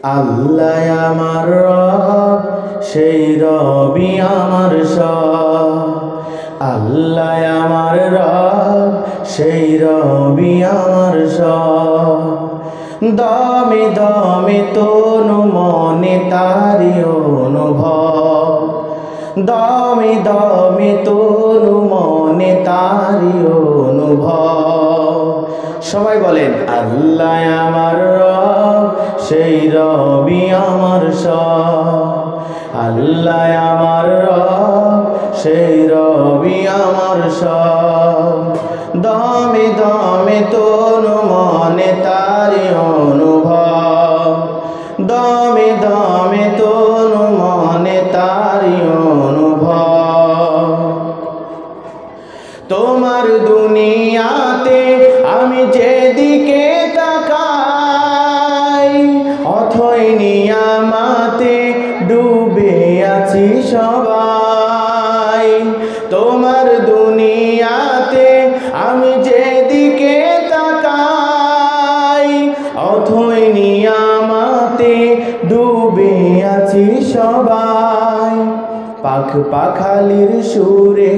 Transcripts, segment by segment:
আল্লাহ আমার রব, সেই রবি আমার সব। আল্লাহ আমার রব, সেই রবি আমার সব। দমে দমে তনু মনে তারি অনুভব, দমে দমে তনু মনে তারি অনুভব। সবাই বলেন আল্লাহ আমার রব, সেই রবি আমার সব। আল্লাহ আমার রব, সেই রবি আমার সব। দমে দমে তনু মনে তারি অনুভব, দমে দমে তনু মনে তারি অনুভব। তোমার দুনিয়াতে আমি যেদিকে তাকাই, অথই নিয়ামতে ডুবে আছি সবাই। তোমার দুনিয়াতে আমি যেদিকে তাকাই, অথই নিয়ামতে ডুবে আছি সবাই। পাখ পাখালির সুরে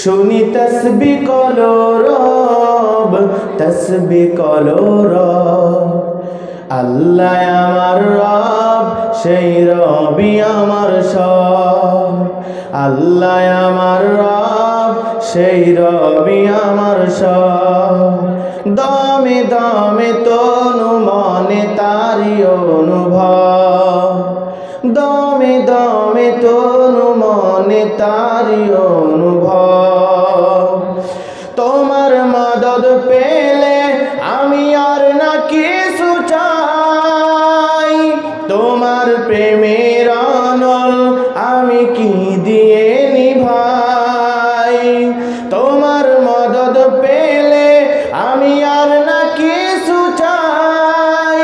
শুনি তসবিহ কলরব, তসবিহ কলরব। আল্লাহ আমার রব, সেই রবি আমার সব। আল্লাহ আমার রব, সেই রবি আমার সব। দমে দমে তনু মনে তারি অনুভব, দমে দমে তনু মনে তারি অনুভব। তোমার মদদ পেলে আমি আর না কিছু চাই, তোমার প্রেমের অনল আমি কি দিয়ে নিভাই। তোমার মদদ পেলে আমি আর না কিছু চাই,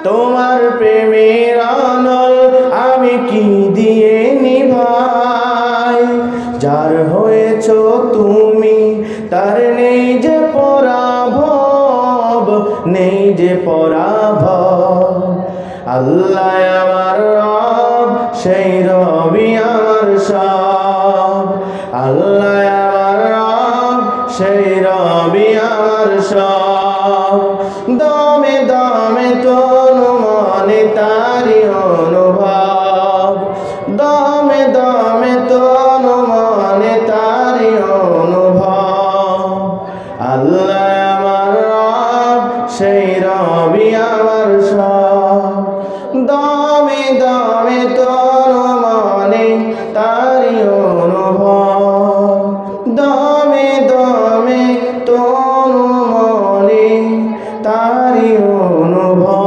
তোমার প্রেমের অনল আমি কি দিয়ে নিভাই। যার হয়েছ তুমি তার নেই যে পরাভব, নেই যে পরাভব। আল্লাহ আমার রব, সেই রবি আমার সব। আল্লাহ আমার রব, সেই রবি আমার সব। দমে দমে তনু মনে তারি অনুভব, দমে দমে তনু মনে তারি অনুভব। আল্লাহ আমার রব, সেই রবি আমার সব। দমে দমে তনু মনে তারি অনুভব, দমে দমে তনু মনে তারি অনুভব।